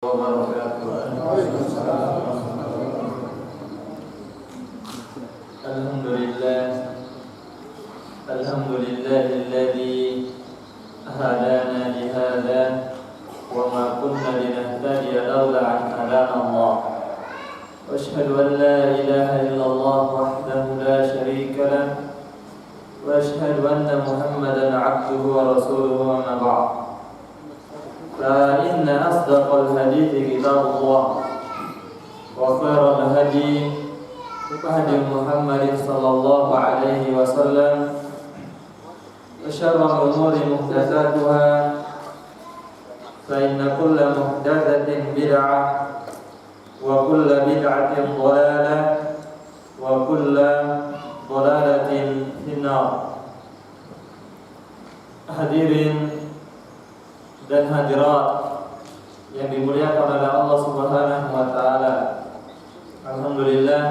wabarakatuh. Alhamdulillahilladzi hadana li hadza wa ma kunna linahtadiya laula an hadana Allah. Wa asyhadu an la ilaha illallah wahdahu la syarika lah wa asyhadu anna Muhammadan 'abduhu wa rasuluhu amma ba'd. Fa inna asdaqal hadithi kitabullah wa khairal hadi hadi Muhammadin sallallahu alaihi wasallam wa syarrul umuri muhdatsatuha fa inna kulla muhdatsatin bid'ah wa kulla bid'atin dhalalah wa kulla dhalalatin finnar. Hadirin dan hadirat yang dimuliakan oleh Allah Subhanahu wa taala. Alhamdulillah,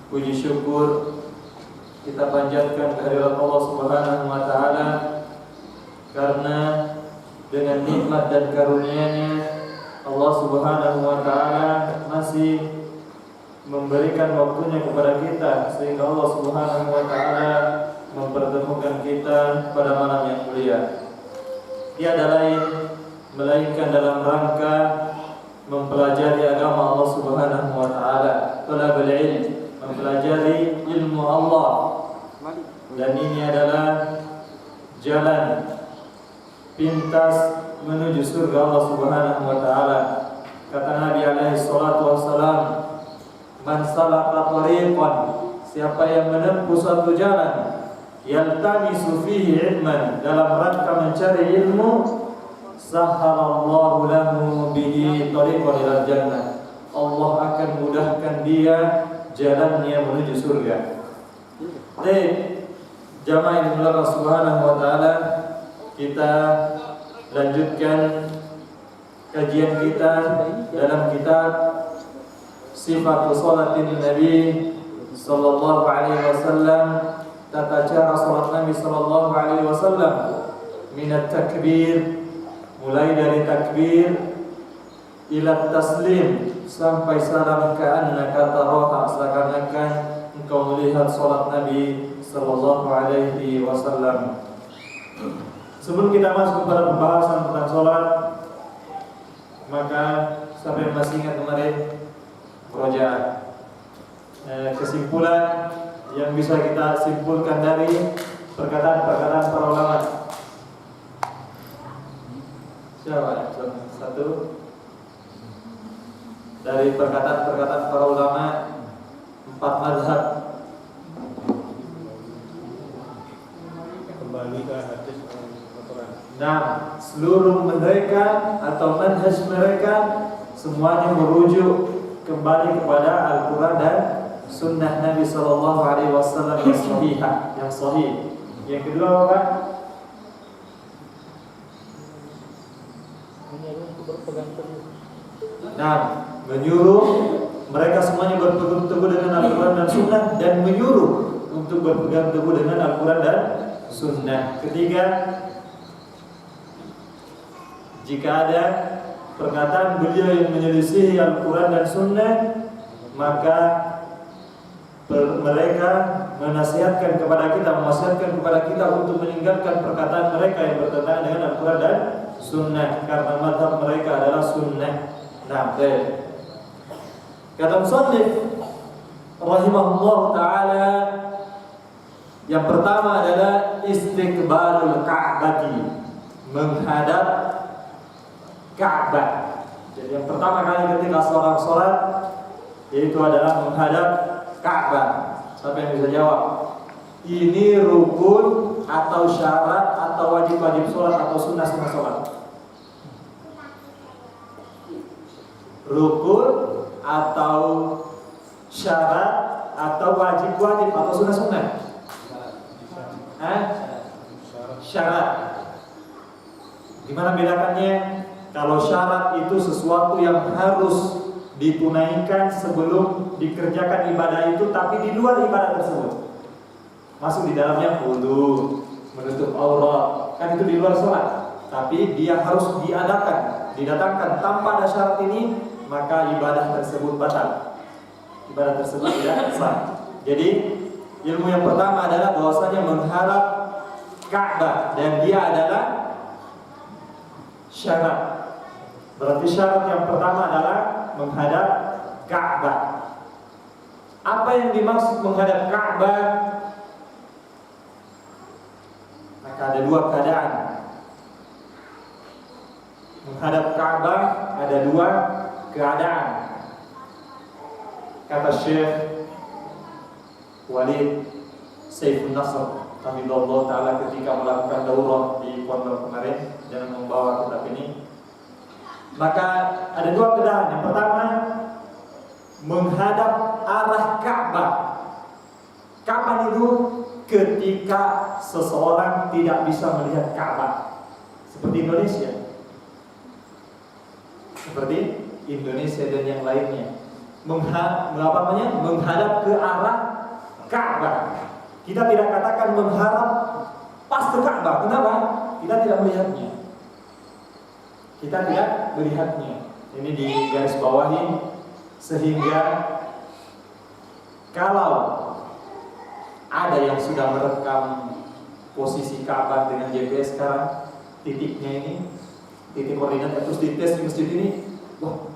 puji syukur kita panjatkan kehadirat Allah Subhanahu wa taala karena dengan nikmat dan karunia-Nya Allah Subhanahu wa taala masih memberikan waktunya kepada kita sehingga Allah Subhanahu wa taala mempertemukan kita pada malam yang mulia. Tiada lain melainkan dalam rangka mempelajari agama Allah Subhanahu wa taala, talabul ilm, mempelajari ilmu Allah. Dan ini adalah jalan pintas menuju surga Allah Subhanahu wa taala. Kata Nabi alaihi salatu wassalam, "Man salaka tariqan," siapa yang menempuh suatu jalan, yaltamisu fihi ilman, dalam rangka mencari ilmu, sahhalallahu lahu bihi tariqan ilal jannah, Allah akan mudahkan dia jalannya menuju surga. Baik, jamaah yang dimuliakan Allah Subhanahu wa taala, kita lanjutkan kajian kita dalam kitab Sifatu Salatin Nabi sallallahu alaihi wasallam, tata cara salat Nabi sallallahu alaihi wasallam, minat takbir, mulai dari takbir ila taslim sampai salam, ka'annaka taraha, seakan-akan engkau melihat salat Nabi sallallahu alaihi wasallam. Sebelum kita masuk kepada pembahasan tentang salat, maka sampai masih ingat kemarin proja kesimpulan yang bisa kita simpulkan dari perkataan-perkataan para ulama. Siapa? Satu dari perkataan-perkataan para ulama, 4 mazhab. Kembali ke hadis Al-Quran. Nah, seluruh mereka atau manhaj mereka semuanya merujuk kembali kepada Al-Quran dan Sunnah Nabi sallallahu alaihi wasallam yang sahihah, yang sahih. Yang kedua apa? Nah, menyuruh mereka semuanya berpegang teguh dengan Al-Quran dan Sunnah, dan menyuruh untuk berpegang teguh dengan Al-Quran dan Sunnah. Ketiga, jika ada perkataan beliau yang menyelisihi Al-Quran dan Sunnah, maka mereka menasihatkan kepada kita, untuk meninggalkan perkataan mereka yang bertentangan dengan Al-Quran dan Sunnah, karena mazhab mereka adalah Sunnah. Nah, kata musannif rahimahullah ta'ala, yang pertama adalah istiqbalul ka'bati, menghadap Ka'bah. Jadi yang pertama kali ketika seorang sholat, yaitu adalah menghadap Ka'bah. Siapa yang bisa jawab? Ini rukun atau syarat atau wajib-wajib sholat atau sunnah-sunnah sholat? Rukun atau syarat atau wajib-wajib atau sunnah-sunnah? Syarat. Gimana bedakannya? Kalau syarat itu sesuatu yang harus ditunaikan sebelum dikerjakan ibadah itu, tapi di luar ibadah tersebut. Masuk di dalamnya wudu, menutup aurat, kan itu di luar sholat. Tapi dia harus diadakan, didatangkan tanpa ada syarat ini, maka ibadah tersebut batal. Ibadah tersebut tidak sah. Jadi ilmu yang pertama adalah bahwasanya menghadap Ka'bah dan dia adalah syarat. Berarti syarat yang pertama adalah menghadap Ka'bah. Apa yang dimaksud menghadap Ka'bah? Maka ada dua keadaan. Menghadap Ka'bah ada dua keadaan. Kata Syekh Walid Saifun Nasr Hamidullah Ta'ala ketika melakukan daurah di pondok kemarin dengan membawa kitab ini, maka ada dua keadaan. Yang pertama, menghadap arah Ka'bah. Kapan itu? Ketika seseorang tidak bisa melihat Ka'bah, seperti Indonesia. Seperti Indonesia dan yang lainnya. Menghadap ke arah Ka'bah. Kita tidak katakan menghadap pas ke Ka'bah. Kenapa? Kita tidak melihatnya. Kita tidak melihatnya. Ini di garis bawahi, sehingga kalau ada yang sudah merekam posisi Ka'bah dengan GPS sekarang, titiknya ini, titik koordinat, terus dites di masjid ini, wah,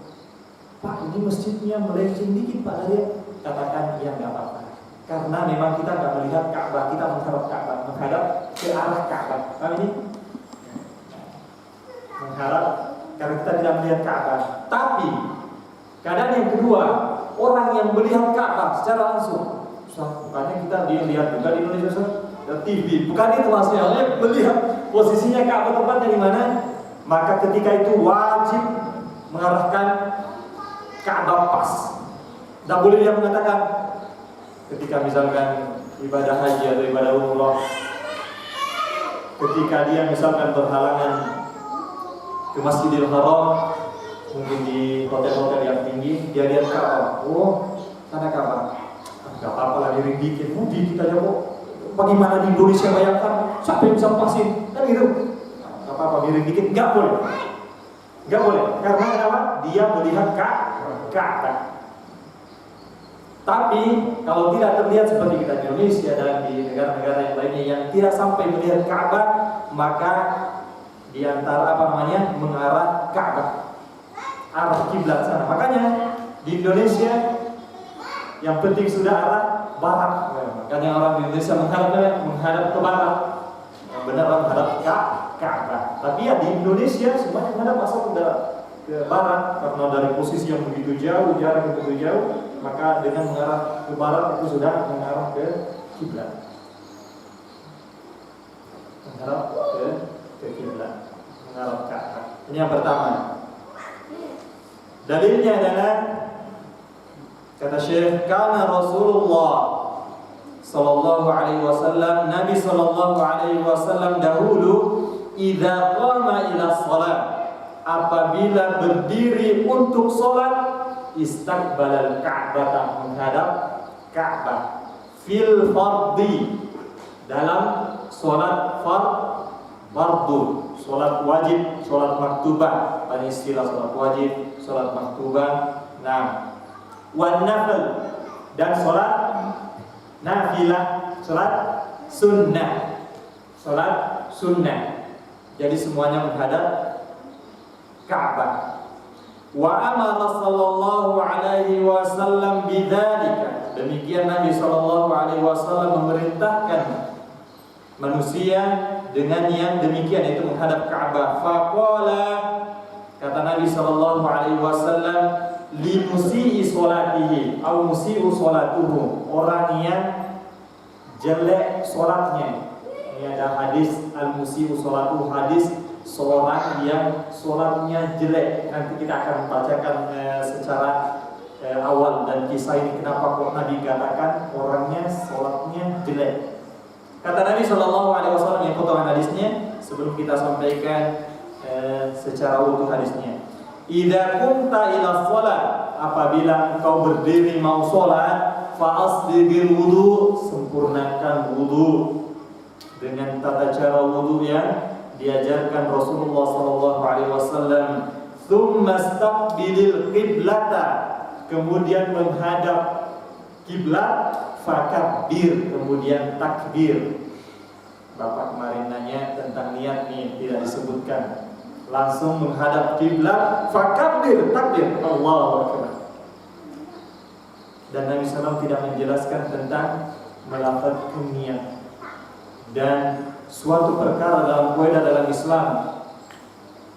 Pak, ini masjidnya melenceng dikit Pak dari, katakan ya nggak apa-apa. Karena memang kita nggak melihat Ka'bah, kita menghadap Ka'bah, menghadap ke arah Ka'bah. Paham ini? Menghadap karena kita tidak melihat Ka'bah. Tapi keadaan yang kedua, orang yang melihat Ka'bah secara langsung. Bukannya kita lihat juga di Indonesia TV, bukan itu maksudnya, melihat posisinya Ka'bah tempatnya di mana, maka ketika itu wajib mengarahkan Ka'bah pas. Tidak boleh dia mengatakan ketika misalkan ibadah haji atau ibadah umrah, ketika dia misalkan berhalangan ke Masjidil Haram, mungkin di hotel-hotel yang tinggi, dia lihat Ka'bah, oh sana Ka'bah, nggak apa-apa lah miring dikit, dikit aja kok. Bagaimana di Indonesia bayangkan, siapa yang bisa pasin, kan gitu. Nggak apa-apa miring dikit, nggak boleh, nggak boleh. Karena kenapa? Dia melihat Ka'bah. Tapi kalau tidak terlihat seperti kita di Indonesia dan di negara-negara yang lainnya yang tidak sampai melihat Ka'bah, maka di antara mengarah Ka'bah, arah kiblat sana. Makanya di Indonesia yang penting sudah arah barat. Makanya orang di Indonesia menghadap ke barat. Yang benar menghadap Ka'bah. Tapi ya di Indonesia semuanya menghadap asal ke barat karena dari posisi yang begitu jauh, jarak yang begitu jauh, maka dengan mengarah ke barat itu sudah mengarah ke kiblat. Mengarah ke kiblat, mengarah ke Ka'bah. Ini yang pertama. Dalilnya adalah kata Syekh, kana Rasulullah sallallahu alaihi wasallam, Nabi sallallahu alaihi wasallam dahulu idza qama ila shalah, apabila berdiri untuk salat, istaqbalal Ka'bah, menghadap Ka'bah, fil fardhi, dalam salat fardu, salat wajib, salat maktubah, pada istilah salat wajib, salat maktubah, wan nafil, dan salat nafilah, salat sunnah, salat sunnah. Jadi semuanya menghadap Ka'bah. Wa amara sallallahu alaihi wasallam bidzalika. Demikian Nabi sallallahu alaihi wasallam memerintahkan manusia dengan yang demikian, yaitu menghadap Ka'bah. Faqala, kata Nabi sallallahu alaihi wasallam, li musii salatihi atau musii'u salatuhu, orang yang jelek salatnya. Ini ada hadis al-musii'u salatuhu, hadis seorang yang salatnya jelek. Nanti kita akan membacakan secara awal dan kisah ini kenapa kok Nabi katakan orangnya salatnya jelek. Kata Nabi sallallahu alaihi wasallam yang potongan hadisnya sebelum kita sampaikan secara utuh hadisnya. Idza kunta ila shalah, apabila engkau berdiri mau salat, fa asdigil wudu, sempurnakan wudu dengan tata cara wudu yang diajarkan Rasulullah sallallahu alaihi wasallam. Tsumastaqbilil qiblata, kemudian menghadap kiblat, fakabbir, kemudian takbir. Bapak kemarin nanya tentang niat nih, tidak disebutkan. Langsung menghadap kiblat, fakabbir, takbir, Allahu Akbar. Dan Nabi SAW tidak menjelaskan tentang melafazkan niat. Dan suatu perkara dalam kaidah dalam Islam,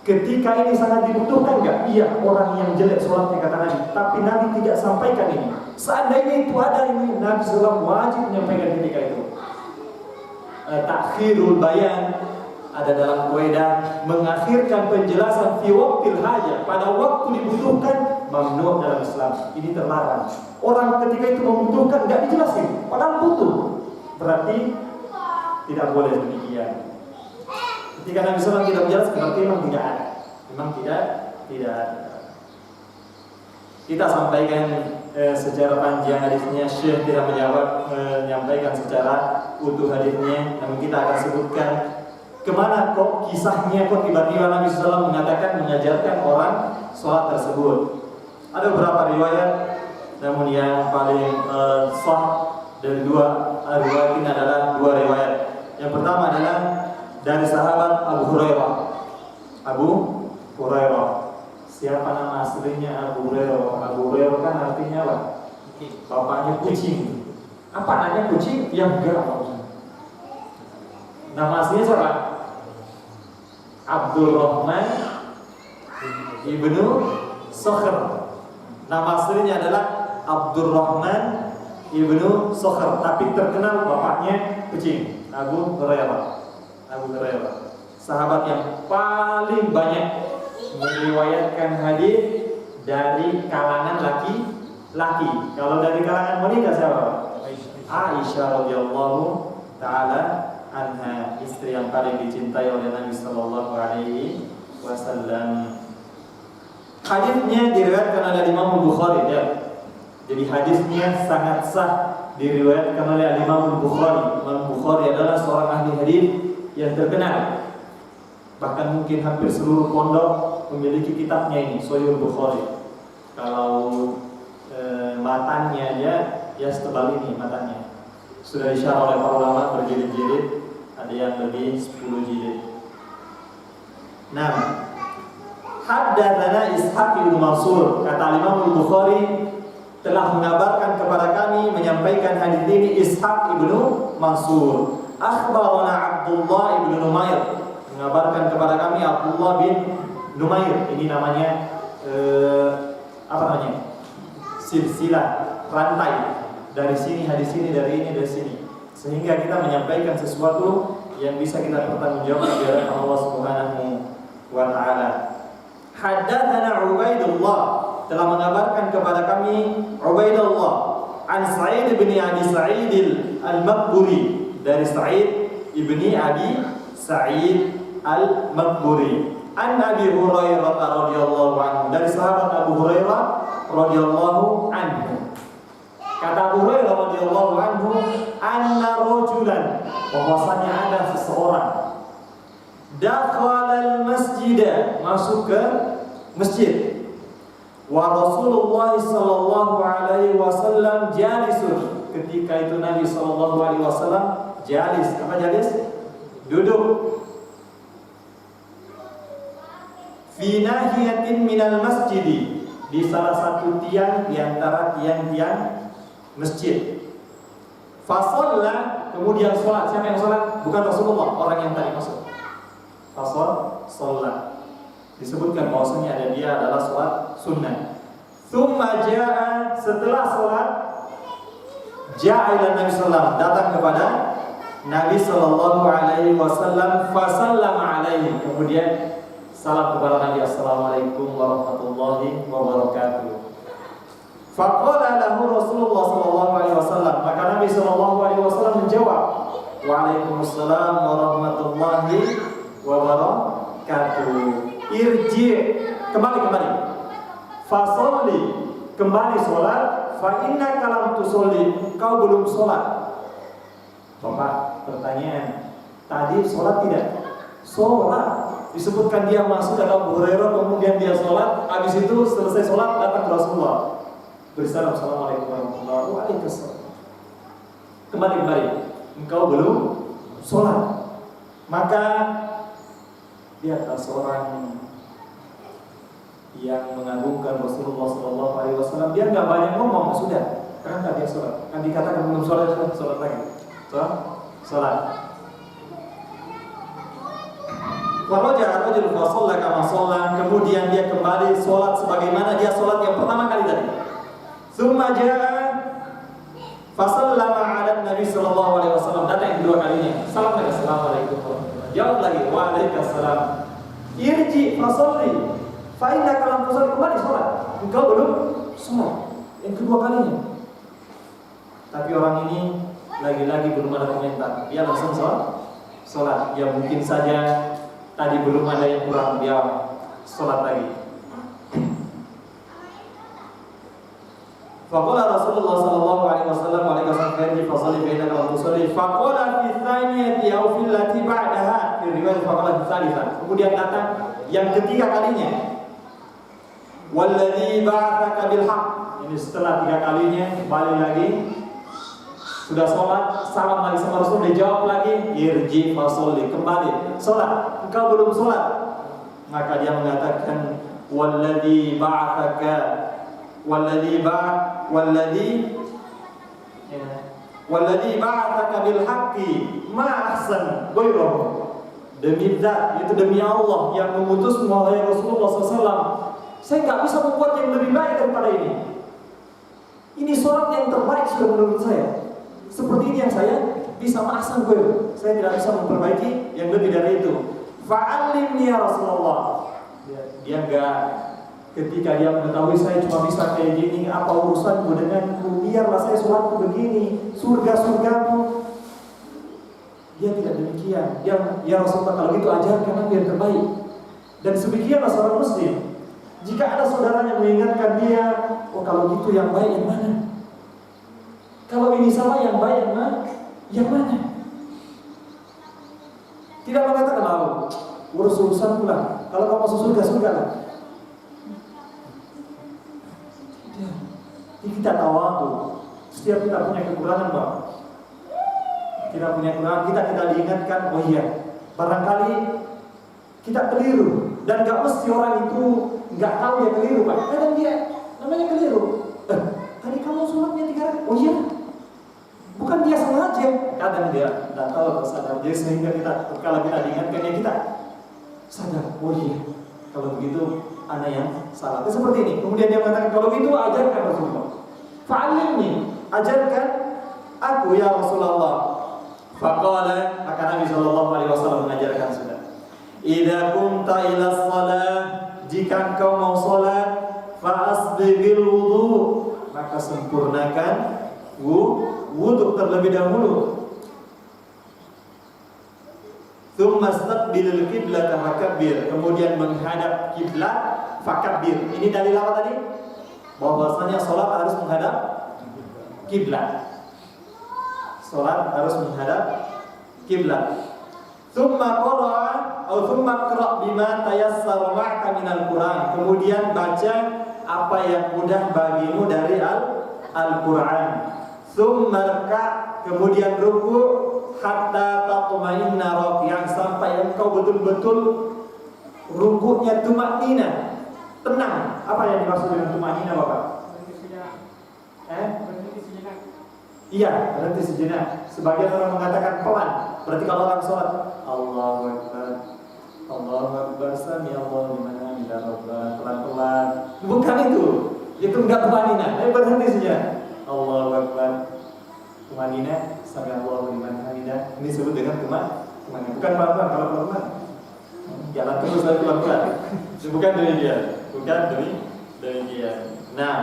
ketika ini sangat dibutuhkan enggak? Iya, orang yang jelek sholatnya kata Nabi, tapi Nabi tidak sampaikan ini. Seandainya itu ada ini, Nabi SAW wajib menyampaikan ketika itu. Takhirul bayan ada dalam kaidah, mengakhirkan penjelasan fi waqtil hajah, pada waktu dibutuhkan, mamnu dalam Islam. Ini terlarang. Orang ketika itu membutuhkan enggak dijelasin, padahal butuh. Berarti tidak boleh demikian. Ketika Nabi SAW tidak menjelaskan, berarti memang tidak ada. Memang tidak ada. Kita sampaikan secara panjang hadisnya, Syekh tidak menyampaikan secara utuh hadisnya, namun kita akan sebutkan kemana kok kisahnya, kok tiba-tiba Nabi SAW mengajarkan orang sholat tersebut. Ada beberapa riwayat, namun yang paling sah dari dua riwayat ini adalah dua riwayat. Yang pertama adalah dari sahabat Abu Hurairah. Abu Hurairah. Siapa nama aslinya Abu Hurairah? Abu Hurairah kan artinya apa? Bapaknya kucing. Apa namanya kucing? Ya enggak. Nama aslinya siapa? Abdurrahman ibnu Sakhr. Nama aslinya adalah Abdurrahman ibnu Sakhr, tapi terkenal bapaknya kucing. Abu Hurairah. Abu Hurairah, sahabat yang paling banyak meriwayatkan hadis dari kalangan laki-laki. Kalau dari kalangan wanita siapa? Aisyah radhiyallahu taala anha, istri yang paling dicintai oleh Nabi sallallahu alaihi wasallam. Hadisnya diriwayatkan oleh Imam Bukhari ya. Jadi hadisnya sangat sah, diriwayatkan oleh Imam Bukhari. Imam Bukhari adalah seorang ahli hadis yang terkenal. Bahkan mungkin hampir seluruh pondok memiliki kitabnya ini, Sahih Bukhari. Kalau matanya ya setebal ini matanya. Sudah disyarah oleh para ulama berjilid-jilid, ada yang lebih 10 jilid. Nah, haddatsana Ishaq bin Mansur, kata Imam Bukhari, telah mengabarkan kepada kami, menyampaikan hadis ini Ishaq ibnu Mansur. Akhbarana Abdullah ibnu Numair, mengabarkan kepada kami Abdullah bin Numair. Ini namanya apa namanya? Silsilah, rantai. Dari sini hadis ini, dari ini, dari sini. Sehingga kita menyampaikan sesuatu yang bisa kita pertanggungjawabkan di hadapan Allah Subhanahu wa taala. Haddatsana Ubaidullah, telah mengabarkan kepada kami Ubaidullah an Sa'id bin Abi Sa'id al-Maqburi, dari Sa'id ibni Abi Sa'id al-Maqburi, an Abi Hurairah radhiyallahu anhu, dari sahabat Abu Hurairah radhiyallahu anhu. Kata Abu Hurairah radhiyallahu anhu, anna rajulan, bahwasanya ada seseorang, dakhala al-masjid, masuk ke masjid, wa Rasulullah sallallahu alaihi wasallam jalisun, ketika itu Nabi sallallahu alaihi wasallam jalis. Apa jalis? Duduk. Fi nahiyatin minal masjid, di salah satu tiang di antara tiang-tiang masjid. Fasalla, kemudian sholat. Siapa yang sholat? Bukan Rasulullah, orang yang tadi masuk. Sholat. Disebutkan bahwasanya ada dia adalah sholat sunnah. Tsumma jaa, setelah sholat, jaa ila Nabi sallallahu, datang kepada Nabi sallallahu alaihi wasallam, fasallama alaihi, kemudian salam kepada Nabi, assalamualaikum warahmatullahi wabarakatuh. Faqala lahu Rasulullah sallallahu alaihi wasallam, maka Nabi sallallahu alaihi wasallam menjawab, waalaikumsalam warahmatullahi wabarakatuh. Irji, kembali. Fasolli, kembali sholat. Fa inna kalam tusolli, kau belum sholat. Bapak, pertanyaan, tadi sholat tidak? Sholat. Disebutkan dia masuk ke Abu Hurairah, kemudian dia sholat. Habis itu selesai sholat datang ke Rasulullah, bersalam, assalamualaikum warahmatullahi wabarakatuh. Kembali, engkau belum sholat. Maka dia adalah seorang yang mengagungkan Rasulullah SAW. Dia nggak banyak ngomong, sudah. Karena dia sholat. Kan dikatakan belum sholat, sholat lagi. Sholat. Warajul fasalla kama shalla, kemudian dia kembali sholat sebagaimana dia sholat yang pertama kali tadi. Tsumma jaa fasallama 'ala Nabi sallallahu alaihi wasallam, datang yang kedua kalinya. Salam lagi, assalamualaikum warahmatullahi wabarakatuh. Jawab lagi, waalaikumsalam. Irji fasalli fa innaka lam tusalli, kembali sholat. Engkau belum sholat yang kedua kalinya. Tapi orang ini lagi-lagi belum ada komentar. Dia langsung sholat. Ya mungkin saja tadi belum ada yang kurang, dia sholat lagi. Faqala Rasulullah sallallahu alaihi wasallam fi fasali bainaka wa tusalli. Faqala fi tsaniyati aw fil lati ba'daha, fi riwayat faqala fi tsalitsah. Kemudian datang yang ketiga kalinya. Walladzi ba'atsaka bil haqq. Ini setelah tiga kalinya kembali lagi. Sudah sholat, salam lagi sama Rasul, dijawab lagi, irji fasolli, kembali sholat. Engkau belum sholat. Maka dia mengatakan, walladzi ba'atsaka walladzi ba'atsaka bil haqqi ma ahsan ghairuhu. Demi zat, itu demi Allah yang mengutus wahai Rasulullah SAW, saya nggak bisa membuat yang lebih baik daripada ini. Ini sholat yang terbaik sudah menurut saya. Seperti ini yang saya bisa ma'asan gue. Saya tidak bisa memperbaiki yang lebih dari itu. Fa'alimni ya Rasulullah. Dia enggak, ketika dia mengetahui saya cuma bisa kayak gini, apa urusanmu denganku? Biarlah saya sholatku begini, surga-surgamu. Dia tidak demikian. Ya Rasulullah, kalau gitu ajarkan biar terbaik. Dan sebagianlah seorang muslim, jika ada saudaranya mengingatkan dia, oh kalau gitu yang baik yang mana? Kalau ini salah yang baik yang mana? Tidak mengatakan lalu urus-urusan pula. Kalau kamu masuk surga lah. Kita tawadhu. Setiap kita punya kekurangan, Pak. Kita punya kekurangan, kita diingatkan, oh iya, barangkali kita keliru. Dan gak mesti orang itu gak tahu dia keliru, Pak. Kadang dia namanya keliru. Tadi kamu sholatnya 3 rakaat. Oh iya. Bukan dia sengaja, kadang dia tidak tahu atau sadar. Jadi sehingga kalau kita diingatkan ya kita sadar, oh iya, kalau begitu anak yang salah. Itu seperti ini. Kemudian dia mengatakan, kalau begitu ajarkan Rasulullah. Fa'alimni, ajarkan aku ya Rasulullah. Faqala, maka Nabi sallallahu alaihi wasallam mengajarkan sudah. Idza kunta ila shalah, jika engkau mau salat, fa asbighil wudu, maka sempurnakan wudu terlebih dahulu. Tsumma istaqbilil qiblat fakabbir, kemudian menghadap kiblat fakabbir. Ini dalil apa tadi? Bahwasanya salat harus menghadap kiblat. Salat harus menghadap kiblat. Tsumma qara'a atau tsumma qra' bima tayassara ma'aka minal Qur'an. Kemudian baca apa yang mudah bagimu dari Al-Qur'an. Tsummarka, kemudian ruku hatta tatma'inna raki'an, sampai engkau betul-betul ruku'nya tumanina, tenang. Apa yang dimaksud dengan tumanina, Bapak? Berhenti sejenak. Iya, berhenti sejenak. Sebagian orang mengatakan pelan. Berarti kalau orang sholat, Allahu Akbar, Allahu Akbar, sami Allahu liman hamidah, pelan-pelan. Bukan itu enggak tumanina. Berhenti sejenak. Allahu Akbar, tumanina, sami Allahu liman hamidah. Ini disebut dengan tumanina. Bukan pelan-pelan. Kalau pelan-pelan jalan terus dari pelan-pelan. Bukan demikian. Bukan demikian. Nah,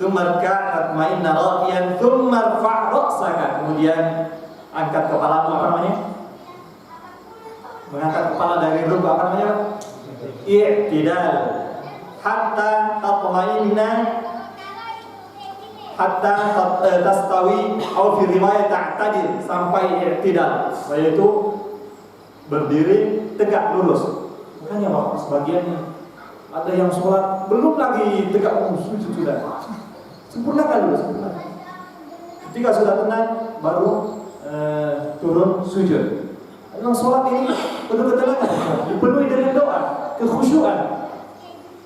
tsummarka tatma'inna raqiyan tsumma rfa' ra'saka, kemudian angkat kepalamu, apa namanya? Mengangkat kepala dari rukuk, apa namanya? I'tidal. Hatta tatma'inna hatta tastawi atau fi riwayat ta'tadil, sampai i'tidal, yaitu berdiri tegak lurus. Makanya Bapak sebagian ada yang sholat belum lagi tegak lurus, sujud sudah. Sempurnakan dulu, sempurnakan. Ketika sudah tenang baru turun sujud. Memang sholat ini penuh ketenangan, dipenuhi dengan doa, kekhusyuan.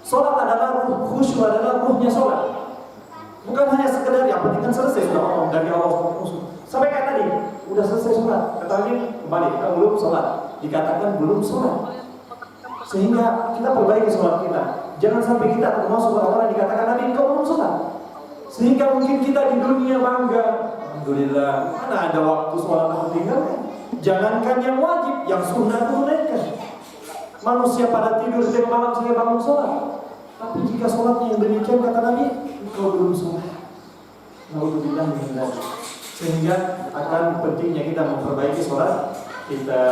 Sholat adalah khusyuk, adalah ruhnya sholat. Bukan hanya sekedar yang penting kan selesai sudah ngomong dari Allah khusyuk. Sampai kayak tadi, udah selesai sholat, katanya kembali, kita belum sholat, dikatakan belum sholat. Sehingga kita perbaiki sholat kita. Jangan sampai kita termasuk orang-orang dikatakan Nabi engkau belum sholat. Sehingga mungkin kita di dunia bangga, alhamdulillah, mana ada waktu sholat aku tinggalkan. Jangankan yang wajib, yang sunnah tunaikan. Manusia pada tidur setiap malam saya bangun sholat. Tapi jika sholatnya yang demikian kata Nabi, engkau belum sholat. Alhamdulillah. Sehingga akan pentingnya kita memperbaiki sholat kita.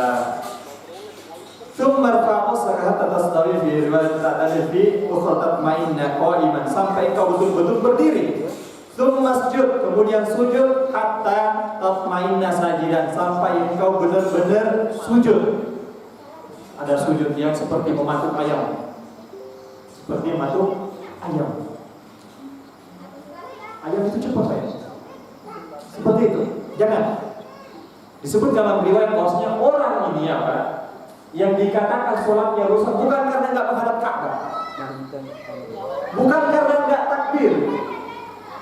Tsumma rfa'usaka hatta tastawi fi riwayat ta'tadil fi ukhra tatma'inna qa'iman, sampai engkau betul-betul berdiri. Tsumma sujud, kemudian sujud hatta tatma'inna sajidan, sampai engkau benar-benar sujud. Ada sujud yang seperti mematuk ayam. Seperti mematuk ayam. Ayam itu cepat ya. Seperti itu. Jangan. Disebut dalam riwayat bahwasanya orang ini apa? Yang dikatakan sholatnya rusak bukan karena nggak menghadap Ka'bah, bukan karena nggak takbir,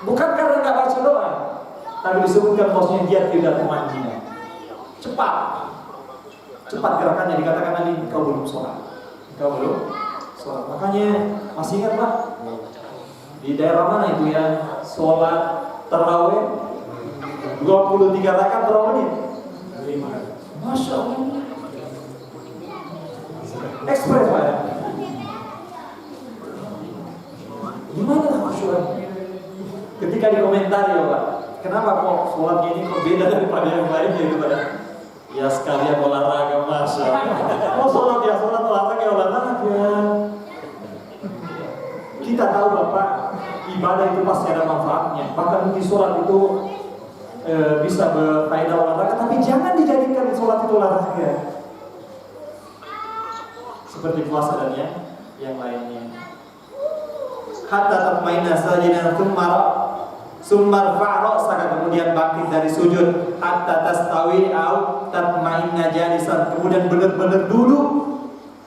bukan karena nggak baca doa, tapi disebutkan bahwasanya dia tidak temannya. Cepat gerakannya, dikatakan Nabi engkau belum sholat. Makanya masih ingat Pak, di daerah mana itu yang sholat tarawih 23 rakaat berapa menit? 5. Masya Allah. Ekspres Pak ya? Gimana khusyuk? Ketika dikomentari ya Pak, kenapa kok sholatnya ini kok beda daripada yang lainnya gitu Pak? Ya sekalian olahraga Masya Allah. Oh sholat olahraga. Kita tahu Bapak, ibadah itu pasti ada manfaatnya. Bahkan mungkin sholat itu bisa berfaedah olahraga, tapi jangan dijadikan sholat itu olahraga. Seperti puasa dan yang lainnya. Hatta tatma'inna sajidan tsumma rfa' ra'saka, kemudian bangkit dari sujud, hatta tastawi au tatma'inna jalisan, kemudian benar-benar duduk,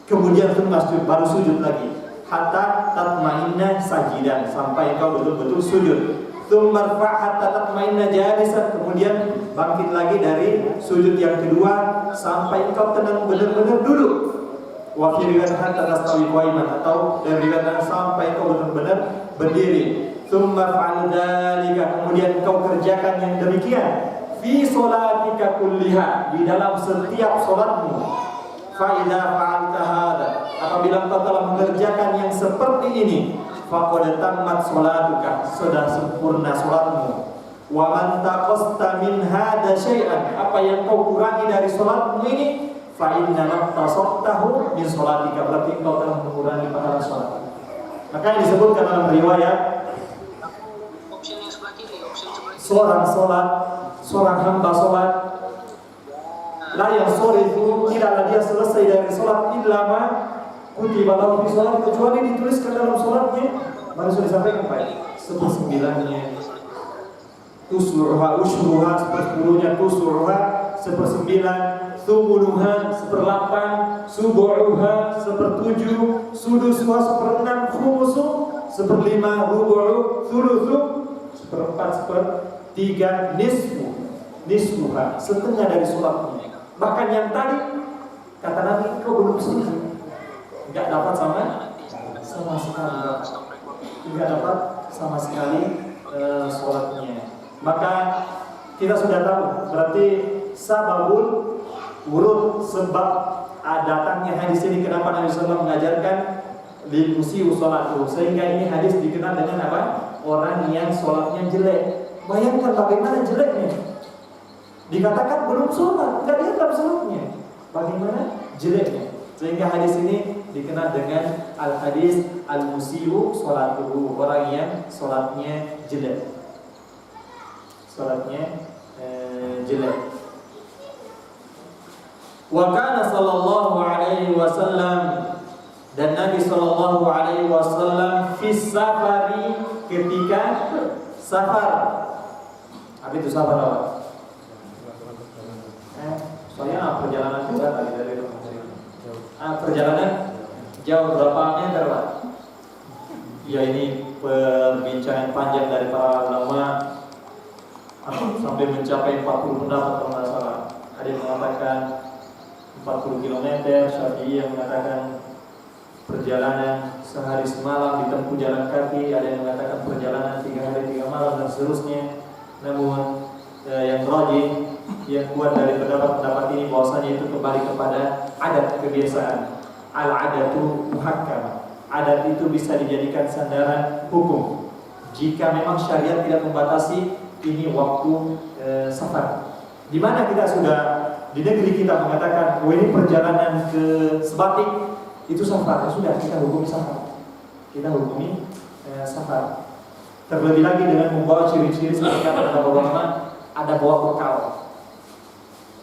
kemudian sujud, baru sujud lagi. Hatta tatma'inna sajidan, sampai engkau betul-betul sujud. Tsumma rfa' hatta tatma'inna jalisan, kemudian bangkit lagi dari sujud yang kedua sampai engkau tenang benar-benar duduk. Wa fi riwayat hatta tastawi qa'iman, atau dari riwayat sampai kau benar-benar berdiri. Tsumma fa'al dzalika, kemudian kau kerjakan yang demikian fi sholatika kulliha, di dalam setiap salatmu. Fa idza fa'alta hadza, apabila kau telah mengerjakan yang seperti ini, faqad tammat sholatuka, sudah sempurna salatmu. Wa man taqasta min hadza syai'an, apa yang kau kurangi dari salatmu ini, fa inna naqtasatahu min sholatika, berarti engkau telah mengurangi pahala sholat. Maka yang disebutkan dalam riwayat, seorang hamba sholat, la yansorifu, tidaklah dia selesai dari sholat illa ma kutiba lahu fi sholat, kecuali dituliskan dalam sholatnya. Baru sudah disampaikan Pak, 1/9-nya tusuruha usyuruha, 1/10-nya tusuruha, 1/9, thumunuha 1/8, subu'uha 1/7, sudusuha 1/6, khumusu 1/5, rubu'u, thuluthu 1/4, 1/3, nisfuha setengah dari sholatnya. Bahkan yang tadi kata Nabi kau belum selesai, enggak dapat sama sekali, enggak dapat sama sekali sholatnya. Maka kita sudah tahu berarti sababul wurud, sebab datangnya hadis ini, kenapa Nabi SAW mengajarkan lil musii'u sholatuhu, sehingga ini hadis dikenal dengan apa? Orang yang sholatnya jelek. Bayangkan bagaimana jeleknya. Dikatakan belum sholat, tidak dianggap sholatnya. Bagaimana jeleknya. Sehingga hadis ini dikenal dengan al-hadis al-musii'u sholatuhu, orang yang sholatnya jelek. Sholatnya jelek. Wa kana sallallahu alaihi wasallam, dan Nabi sallallahu alaihi wasallam fi safari, ketika safar. Apa itu safar apa? Soalnya perjalanan juga tadi dari rumah. Perjalanan jauh, berapa meter Pak? Ya ini perbincangan panjang dari para ulama sampai mencapai 40 pendapat kalau nggak salah. Ada yang mengatakan 40 km, Syafi'i yang mengatakan perjalanan sehari semalam ditempuh jalan kaki, ada yang mengatakan perjalanan 3 hari 3 malam dan seterusnya. Namun yang rajih, yang kuat dari pendapat-pendapat ini bahwasanya itu kembali kepada adat kebiasaan. Al-adatu muhakkam. Adat itu bisa dijadikan sandaran hukum jika memang syariat tidak membatasi ini waktu safar. Di mana kita sudah di negeri kita mengatakan, oh ini perjalanan ke Sebatik itu safar, ya sudah kita hukumi safar. Kita hukumi safar. Terlebih lagi dengan membawa ciri-ciri seperti kata ulama, ada bawa bekal.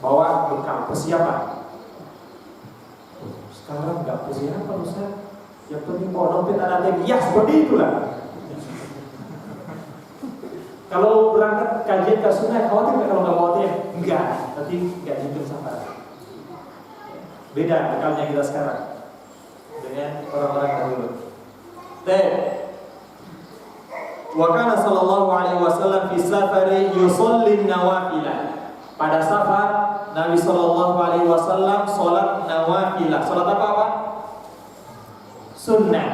Bawa bekal, persiapan. Sekarang enggak persiapan Ustaz. Yang penting bawa dompet ada ATM. Ya seperti itulah. Kalau berangkat kajian ke sungai, khawatir nggak kalau nggak bawa ATM? Enggak, tapi nggak dihitung safar. Beda bekalnya kita sekarang dengan orang-orang dahulu. Wa kana sallallahu alaihi wasallam fi safari yusalli nawafilah. Pada safar Nabi sallallahu alaihi wasallam salat nawafilah. Salat apa? Sunnah.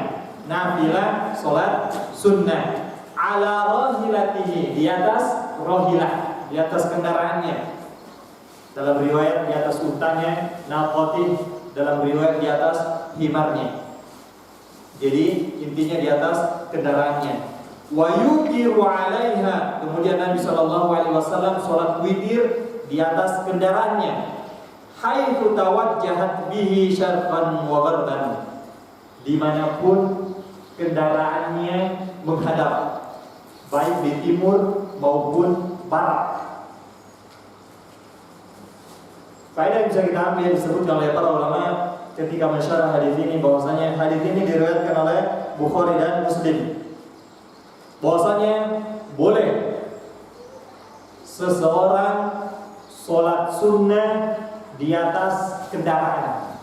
Nafilah, salat sunnah. Ala rahilatihi, di atas rahilah, di atas kendaraannya. Dalam riwayat di atas untanya, naqati, dalam riwayat di atas himarnya. Jadi intinya di atas kendaraannya. Wa yuqiru 'alaiha, kemudian Nabi sallallahu alaihi wasallam salat witir di atas kendaraannya. Haitsu tawajjahat bihi syarqan wa gharban, dimanapun kendaraannya menghadap, baik di timur maupun barat. Faedah yang bisa kita ambil disebutkan oleh para ulama ketika mensyarah hadis ini, bahwasanya hadis ini diriwayatkan oleh Bukhari dan Muslim, bahwasanya boleh seseorang sholat sunnah di atas kendaraan,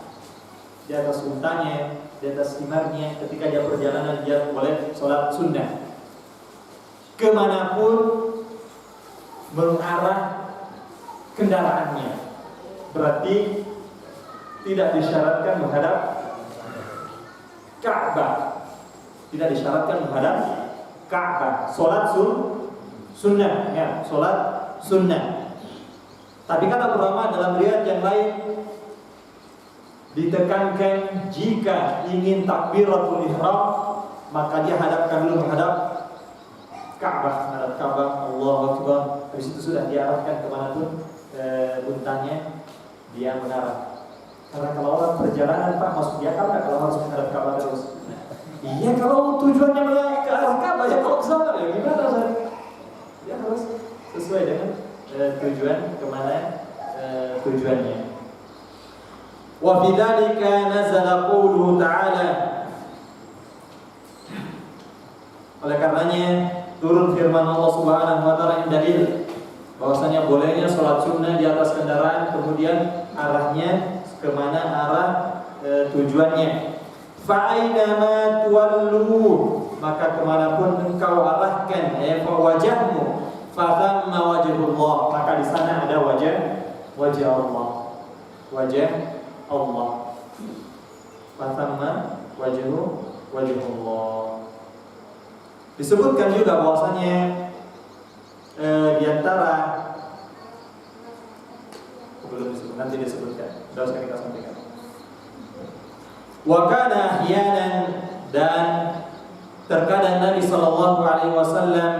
di atas untanya, di atas himarnya. Ketika dia perjalanan, dia boleh sholat sunnah kemanapun mengarah kendaraannya. Berarti tidak disyaratkan menghadap Ka'bah, tidak disyaratkan menghadap Ka'bah. Sholat sunnah, ya, sholat sunnah. Tapi kata ulama dalam riwayat yang lain ditekankan jika ingin takbiratul ihram maka dia hadapkan dulu menghadap Ka'bah, menghadap Ka'bah, Allahu Akbar. Habis itu sudah diarahkan kemanapun untanya dia mengarah. Karena kalau orang perjalanan Pak, masuk dia kan kalau harus menghadap Ka'bah terus. Iya, kalau tujuannya ke arah Ka'bah ya, kalau ke sana ya gimana Ustaz? Ya harus sesuai dengan tujuan kemana tujuannya. Wa fi dzalika nazala qouluhu ta'ala. Oleh karenanya turun firman Allah Subhanahu wa taala yang dalil bahwasanya bolehnya sholat sunnah di atas kendaraan, kemudian arahnya kemana arah tujuannya. Fa'ainama tuwallu, maka kemanapun engkau arahkan, fa wajhmu fa thamma wajhullah, maka di sana ada wajah Allah, wajah Allah. Fa thamma wajhullah. Disebutkan juga bahwasanya di antara belum disebut, nanti disebutkan. Sudah usah kita sampaikan. Wa kana ahyanan, dan terkadang Nabi sallallahu alaihi wasallam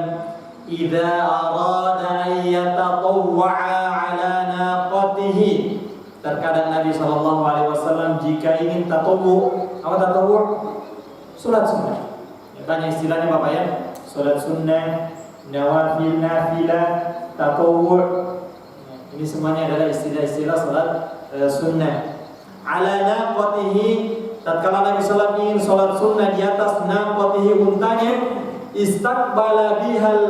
idza arada an yatatawwa'a 'ala naqatihi, terkadang Nabi sallallahu alaihi wasallam jika ingin tatawwu. Apa tatawwu? Salat sunnah. Banyak istilahnya Bapak ya. Salat sunnah, nawafil, nafilah, tatawwu. Ini semuanya adalah istilah-istilah salat sunnah. Ala naqatihi, tatkala Nabi sallallahu ingin salat sunnah di atas naqatihi untanya, istaqbala bihal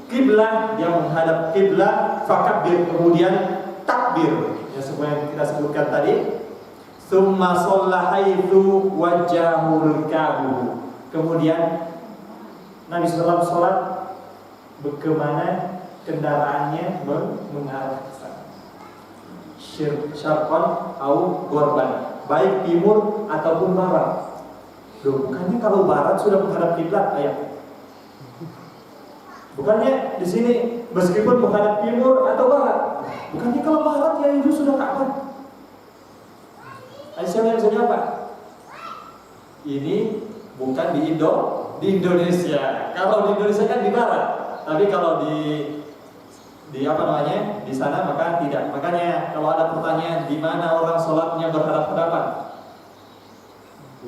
qiblah, dia menghadap qiblah, fakabbir, kemudian takbir. Ya seperti yang kita sebutkan tadi. Tsumma shalla haitsu wajjahu rikabuhu. Kemudian Nabi sallallahu salat bagaimana kendaraannya mengarah ke sana. Syarqan au ghorban, baik timur ataupun barat. Loh, bukannya kalau barat sudah menghadap kiblat ayat? Bukannya di sini meskipun menghadap timur atau barat? Bukannya kalau barat ya itu sudah Ka'bah? Aisyah yang bisa jawab. Ini bukan di Indonesia. Kalau di Indonesia kan di barat. Tapi kalau di apa namanya? Di sana maka tidak. Makanya kalau ada pertanyaan di mana orang sholatnya berhadap-hadapan?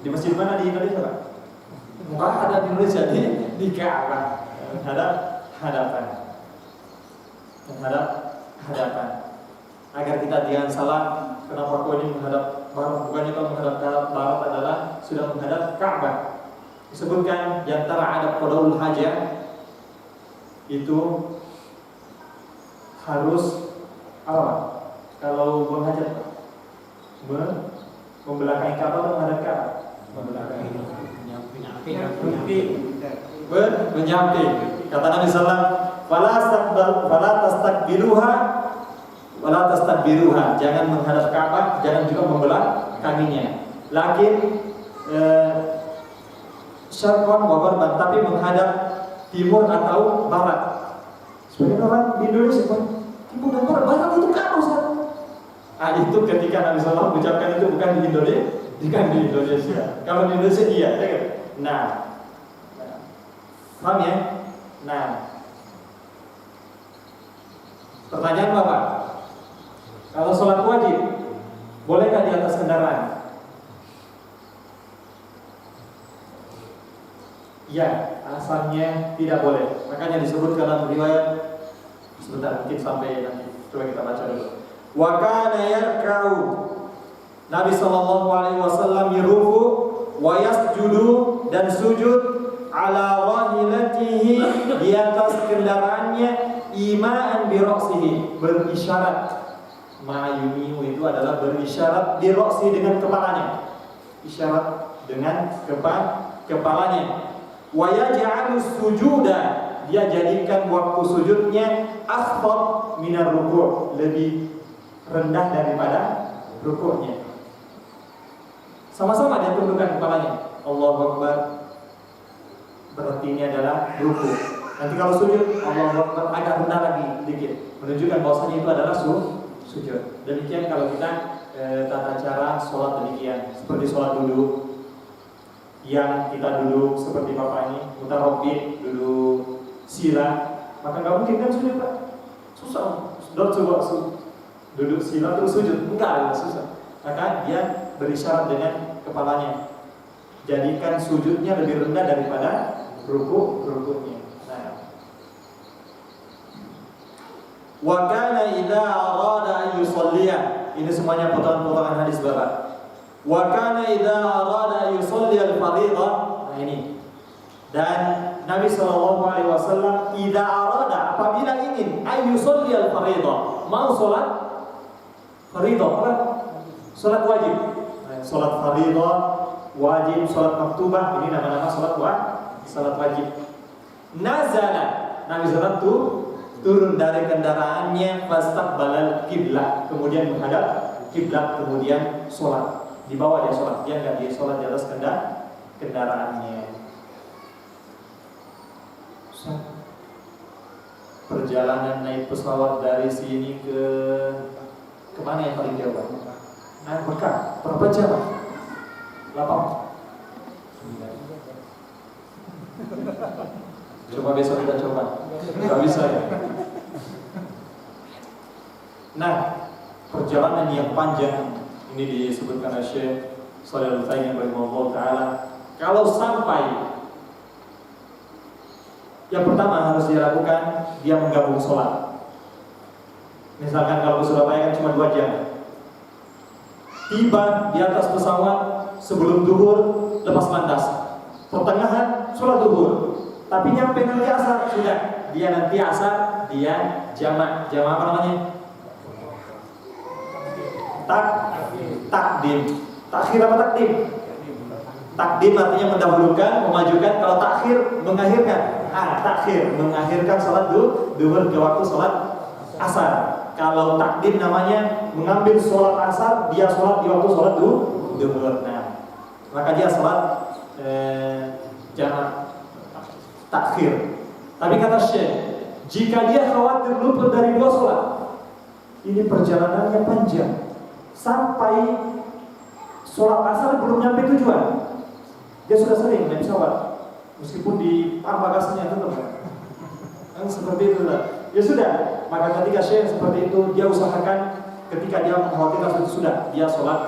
Di masjid mana di Indonesia, Pak? Enggak ada di Indonesia, di Ka'bah. Menghadap-hadapan. Agar kita jangan salah, kenapa kau ini menghadap barat? Bukannya kalau menghadap barat adalah sudah menghadap Ka'bah. Disebutkan di antara adab qadaul hajah itu harus apa? Kalau buang hajat membelakangi Ka'bah atau menghadap Ka'bah? Membelakangi. Menyamping. Kata Nabi sallallahu fala tastakbiruha, jangan menghadap Ka'bah, jangan juga membelakanginya. Lakin syarqan wa gharban, tapi menghadap timur atau barat. Sebagian orang di Indonesia timur dan barat itu kan Ustaz. Itu ketika Nabi sallallahu mengucapkan itu bukan di Indonesia. Kalau di Indonesia iya, ya kan? Nah. Paham ya? Nah. Pertanyaan Bapak. Kalau sholat wajib, bolehkah di atas kendaraan? Ya, asalnya tidak boleh. Makanya disebut dalam riwayat, sebentar mungkin sampai nanti. Coba kita baca dulu. Wa kana yarka'u, Nabi sallallahu alaihi wasallam yurufu wa yasjudu, dan sujud ala rahilatihi, di atas kendaraannya, ima'an bi ra'sihi, berisyarat. Ma'ayumiu itu adalah berisyarat di ra'si, dengan kepalanya. Isyarat dengan kepalanya. Wa yaj'alu sujuda, dia jadikan waktu sujudnya akhfad minar ruku', lebih rendah daripada ruku'nya. Sama-sama dia tundukkan kepalanya. Allahu Akbar, berarti ini adalah ruku'. Nanti kalau sujud, Allahu Akbar agak rendah lagi dikit, menunjukkan bahwasanya itu adalah sujud. Demikian kalau kita tata cara sholat demikian, seperti sholat duduk. Yang kita duduk seperti Bapak ini, mutarabbi, duduk sila, maka nggak mungkin kan sujud, Pak? Susah. Sudah coba duduk sila terus sujud, enggak, susah. Maka dia berisyarat dengan kepalanya, jadikan sujudnya lebih rendah daripada ruku'nya. Nah, wa kana idza arada an yusalliya, ini semuanya potongan-potongan hadis Bapak. Wa kana idza arada yusalli al-fardhah. Nah ini. Dan Nabi sallallahu alaihi wasallam idza arada, apabila ingin yusalli al-fardhah, mau salat fardhah, apa? Salat wajib. Salat fardhah, wajib, salat maktubah, ini nama-nama salat wajib. Nazala, Nabi sallallahu itu turun dari kendaraannya, fastaqbalal qiblah, kemudian menghadap kiblat, kemudian salat. Di bawah dia sholat, dia nggak dia sholat di atas kendaraannya. Perjalanan naik pesawat dari sini ke mana yang paling jauh? Nah, Mekah. Berapa jam? 8. Coba besok kita coba. Nggak bisa ya. Nah, perjalanan yang panjang ini disebutkan oleh Syekh Shalih Al-Utsaimin rahimahullah taala. Kalau sampai, yang pertama harus dia lakukan, dia menggabung sholat. Misalkan kalau ke Surabaya kan cuma 2 jam, tiba di atas pesawat sebelum duhur lepas landas, pertengahan sholat duhur, tapi nyampe nanti asar sudah dia nanti asar dia jamak apa namanya? Takdim. Takhir apa takdim? Takdim artinya mendahulukan, memajukan. Kalau takhir mengakhirkan. Takhir mengakhirkan sholat duhur ke waktu sholat asar. Kalau takdim namanya mengambil sholat asar, dia sholat di waktu sholat duhur. Nah, maka dia sholat jamak takhir. Tapi kata Syekh, jika dia khawatir luput dari dua sholat, ini perjalanannya panjang sampai sholat asar belum nyampe tujuan, dia sudah sering naik pesawat, meskipun di bagasinya tetap kan seperti itu lah. Ya sudah, maka ketika Syekh seperti itu, dia usahakan ketika dia mengkhawatirkan itu sudah dia sholat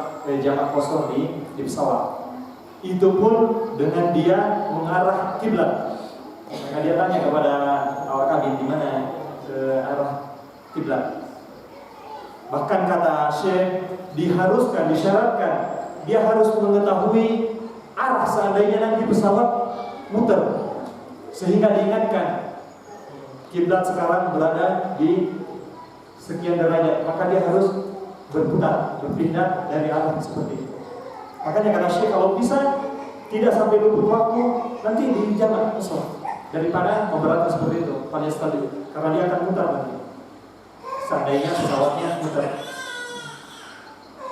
jamak kosong di pesawat. Itu pun dengan dia mengarah kiblat. Maka dia tanya kepada awak kabin di mana arah kiblat. Bahkan kata Syekh, diharuskan, disyaratkan dia harus mengetahui arah seandainya nanti pesawat muter, sehingga diingatkan kiblat sekarang berada di sekian derajat, maka dia harus berputar, berpindah dari arah seperti itu. Makanya kata Syekh, kalau bisa tidak sampai luput waktu, nanti di jamak pesawat daripada memberatkan seperti itu, paling sekali, karena dia akan mutar nanti. Seandainya pesawatnya muter.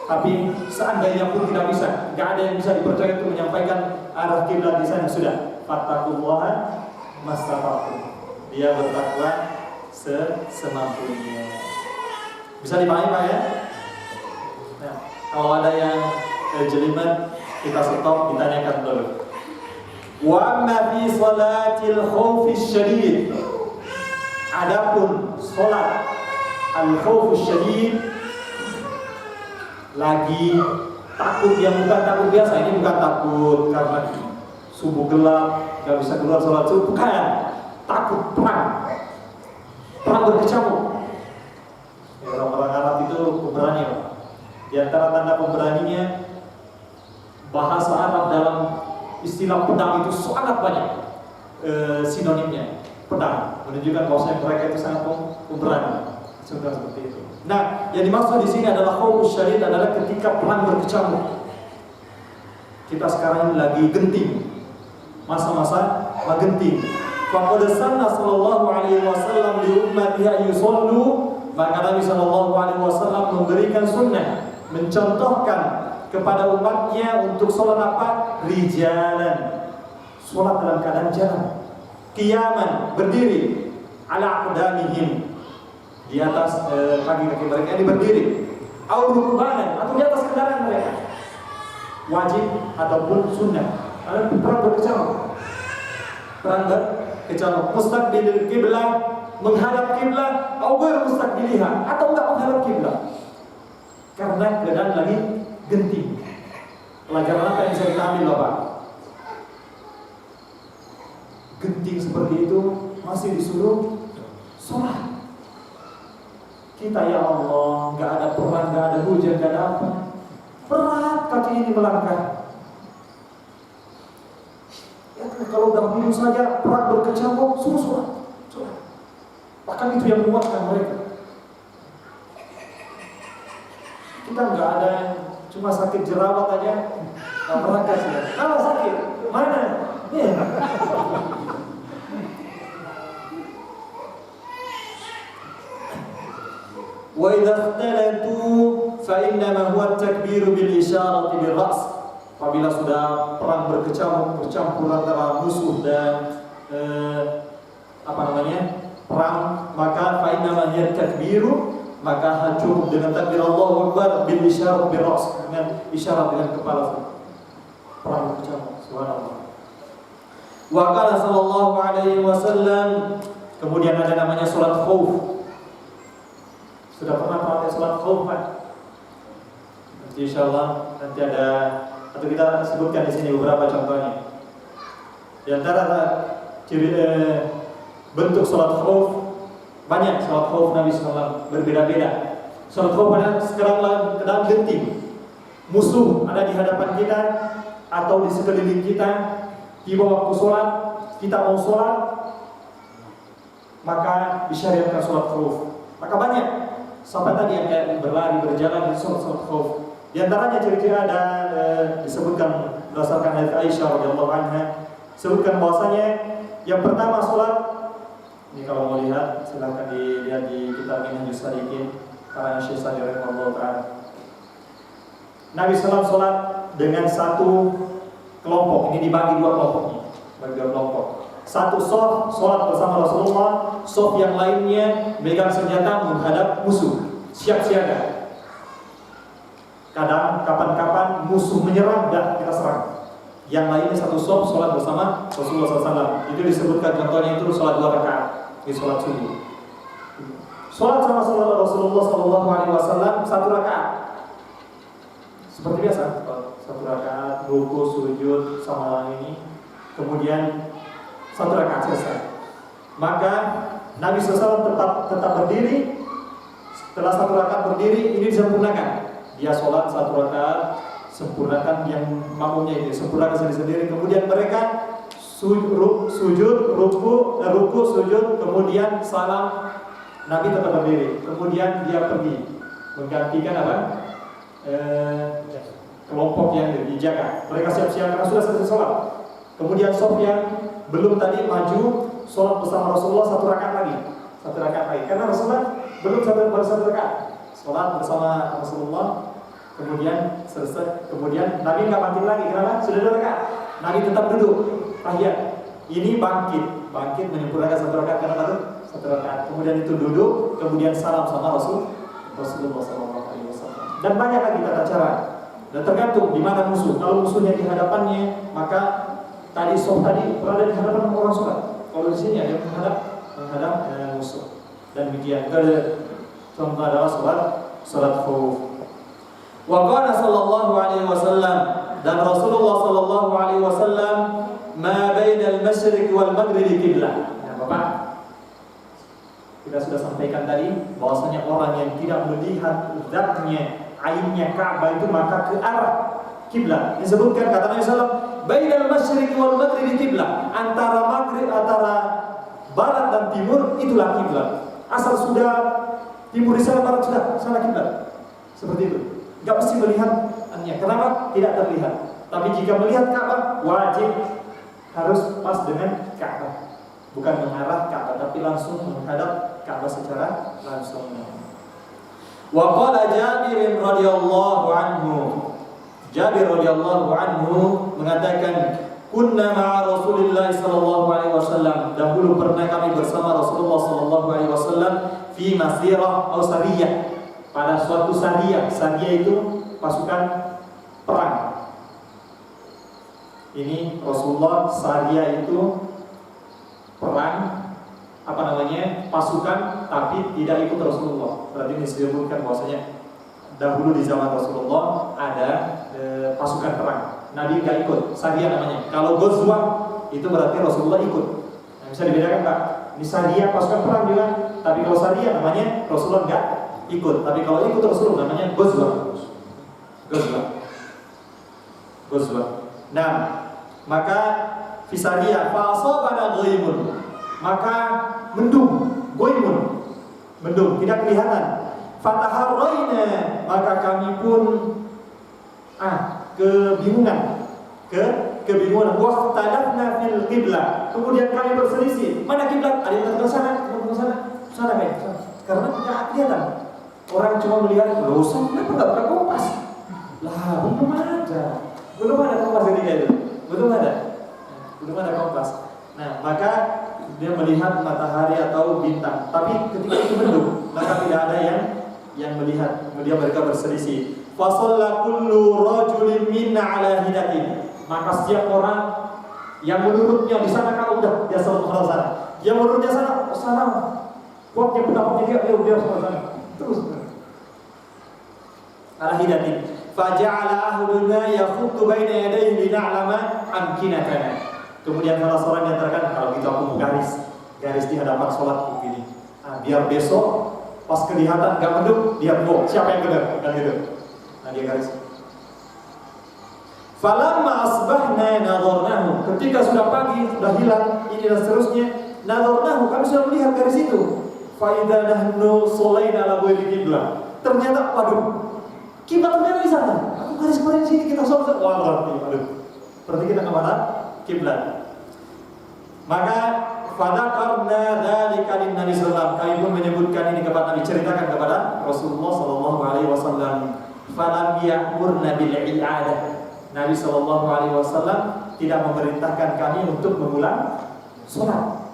Tapi seandainya pun tidak bisa, nggak ada yang bisa dipercaya untuk menyampaikan arah kiblat di sana, sudah. Fattaqullaha mastata'tum. Dia bertakwa semampunya. Bisa dipahami Pak ya? Nah, kalau ada yang jelimet, kita stop, ditanyakan dulu. Wa amma fi salatil khawfi syadid. Adapun salat al-khawfu syadid, lagi takut yang bukan takut biasa, ini bukan takut karena subuh gelap gak bisa keluar sholat subuh, bukan, takut perang berkecamuk. Ya, orang Arab itu pemberani. Di antara tanda pemberaninya, bahasa Arab dalam istilah pedang itu sangat banyak sinonimnya. Pedang menunjukkan bahwa mereka itu sangat pemberani. Sudah seperti itu. Nah, yang dimaksud di sini adalah khawfus syadid, adalah ketika perang berkecamuk. Kita sekarang ini lagi genting, masa-masa genting. Faqad sanna sallallahu alaihi wasallam li ummatihi yusallu, maka Nabi sallallahu alaihi wasallam memberikan sunnah, mencontohkan kepada umatnya untuk sholat apa? Rijalan, sholat dalam keadaan jalan, qiyaman, berdiri, ala aqdamihim, di atas kaki-kaki mereka ini berdiri, au rukbanan, atau di atas kendaraan mereka, wajib ataupun sunnah. Karena perang berkecamuk, mustaqbil kiblat, menghadap kiblat, au ghair mustaqbiliha, atau enggak menghadap kiblat, karena keadaan lagi genting. Pelajaran apa yang bisa kita ambil Bapak? Genting seperti itu masih disuruh sholat. Kita ya Allah, nggak ada perang, nggak ada hujan, nggak ada apa, berat kaki ini melangkah. Ya, kalau dahulu saja perang berkecamuk, suruh sholat. Bahkan itu yang menguatkan mereka. Kita nggak ada, cuma sakit jerawat aja, nggak melangkah sudah. Kalau sakit, mana? Wa idza ikhtalatu fa innama huwa at-takbir bil isyarat bil ra's. Apabila sudah perang berkecamuk, bercampur antara musuh dan perang, maka fa innama hiya at-takbir, maka cukup dengan takbir Allahu Akbar bil isyarat bil ra's, dengan isyarat dengan kepala. Perang berkecamuk, subhanallah. Wa qala sallallahu alaihi wasallam, kemudian ada namanya salat khauf. Sudah pernah pakai sholat khauf Pak? Nanti insyaallah nanti ada, atau kita sebutkan di sini beberapa contohnya. Di antara ciri bentuk sholat khauf, banyak sholat khauf Nabi SAW berbeda-beda. Sholat khauf pada sekarang dalam genting, musuh ada di hadapan kita atau di sekeliling kita, tiba waktu sholat, kita mau sholat, maka disyariatkan sholat khauf. Maka banyak sahabat tadi yang kayak berlari, berjalan di sholat khauf. Di antaranya ciri-ciri ada disebutkan berdasarkan hadits Aisyah radhiyallahu anha, sebutkan bahwasanya yang pertama sholat, ini kalau mau lihat silahkan dilihat di kitab Minhajus Salikin karya Syekh Sa'di rahimahullah ta'ala. Nabi SAW sholat dengan satu kelompok, ini dibagi dua kelompoknya, bagi dua kelompok. Satu sof sholat bersama Rasulullah, sof yang lainnya megang senjata menghadap musuh, siap siaga. Kadang kapan-kapan musuh menyerang dan kita serang. Yang lainnya satu sof sholat bersama Rasulullah SAW. Itu disebutkan contohnya itu sholat 2 rakaat di sholat subuh. Sholat sama Rasulullah SAW 1 rakaat. Seperti biasa, 1 rakaat, ruku, sujud, sama ini, kemudian 1 rakaat selesai. Maka Nabi SAW tetap berdiri. Setelah 1 rakaat berdiri, ini disempurnakan. Dia sholat 1 rakaat, sempurnakan yang makmumnya itu, sempurnakan sendiri-sendiri. Kemudian mereka sujud, ruku, sujud, kemudian salam. Nabi tetap berdiri. Kemudian dia pergi menggantikan apa? Kelompok yang dijaga. Mereka siap-siap karena sudah selesai sholat. Kemudian sof yang belum tadi maju sholat bersama Rasulullah 1 rakaat lagi. 1 rakaat lagi. Karena Rasulullah belum baru 1 rakaat. Sholat bersama Rasulullah. Kemudian selesai. Kemudian Nabi nggak bangkit lagi. Kenapa? Sudah 2 rakaat. Nabi tetap duduk. Tahiyat. Ini bangkit menyempurnakan 1 rakaat karena baru 1 rakaat. Kemudian itu duduk. Kemudian salam sama Rasulullah SAW. Dan banyak lagi tata cara. Dan tergantung di mana musuh. Kalau musuhnya di hadapannya, maka tadi sof tadi berada di hadapan orang sholat. Kalau di sini ada menghadap musuh. Dan demikian. Contoh adalah sholat khauf. Wa qala sallallahu alaihi wasallam, dan Rasulullah sallallahu alaihi wasallam, ma bainal masyriq wal maghrib qiblah. Ya, Bapak. Kita sudah sampaikan tadi bahwasanya orang yang tidak melihat zatnya, ainnya Ka'bah itu maka ke arah kiblat. Disebutkan kata Nabi sallallahu alaihi wasallam, bainal masyriq wal maghrib qiblah. Antara barat dan timur itulah kiblat. Asal sudah timur di sana, barat sudah sana kiblat. Seperti itu. Enggak mesti melihatnya. Kenapa? Tidak terlihat. Tapi jika melihat Ka'bah, wajib harus pas dengan Ka'bah. Bukan mengarah Ka'bah, tapi langsung menghadap Ka'bah secara langsung. Wa qala Jabir radhiyallahu anhu. Jabir radhiyallahu anhu mengatakan, kunna ma'a Rasulillah sallallahu alaihi wasallam. Dahulu pernah kami bersama Rasulullah sallallahu alaihi wasallam fi masirah atau sariyah. Pada suatu sariyah. Sariyah itu pasukan perang. Ini Rasulullah, sariyah itu perang, pasukan tapi tidak ikut Rasulullah. Berarti disebutkan bahwasanya dahulu di zaman Rasulullah ada pasukan perang. Nabi tidak ikut, sariyah namanya. Kalau ghazwah itu berarti Rasulullah ikut. Nah, bisa dibedakan Pak. Ini sariyah pasukan perang juga, tapi kalau sariyah namanya Rasulullah enggak ikut. Tapi kalau ikut Rasulullah namanya ghazwah. Nah, maka fisariyah fa asabana ghaimun. Maka mendung, tidak kelihatan. Fataharraina, maka kami pun kebingungan. Waqtalafna fil qiblah. Kemudian kami berselisih, mana kiblat? Ada yang ke sana, sana baik. Karena tidak kelihatan. Orang cuma melihat, "Loh, kenapa enggak pakai kompas?" Lah, belum ada kompas ketika itu. Belum ada kompas. Nah, maka dia melihat matahari atau bintang. Tapi ketika itu mendung, maka tidak ada yang melihat. Kemudian mereka berselisih. Fa shalla kullu rajulin minna ala hidatin. Maka setiap orang yang menurutnya di sana kalau udah dia selalu ke sana. Yang menurutnya sana. Kuatnya pendapatnya dia sana. Terus ala hidatin. Fa ja'ala ahluna yakhuttu baina yadayhi lina'lama amkinatana. Kemudian salah seorang nyatakan, kalau gitu aku garis di hadapan sholat begini. Biar besok pas kelihatan nggak mendung, dia siapa yang benar, kan gitu. Nah dia garis. Falamma asbahna nadharnahu, ketika sudah pagi, sudah hilang ini dan seterusnya, nadharnahu, kami sudah melihat dari situ. Fa idza nahnu shalaina ala ghairi qiblah. Ternyata waduh, kiblat ternyata di sana. Aku garis kemarin sini kita sholat. Wah, waduh. Berarti kita ke mana? Kiblat. Maka fadzakarna dzalika lin Nabi sallallahu alaihi wasallam. Kami pun menyebutkan ini kepada Nabi, ceritakan kepada Rasulullah sallallahu alaihi wasallam. Falam ya'murna bil i'adah. Nabi sallallahu alaihi wasallam tidak memerintahkan kami untuk mengulang salat.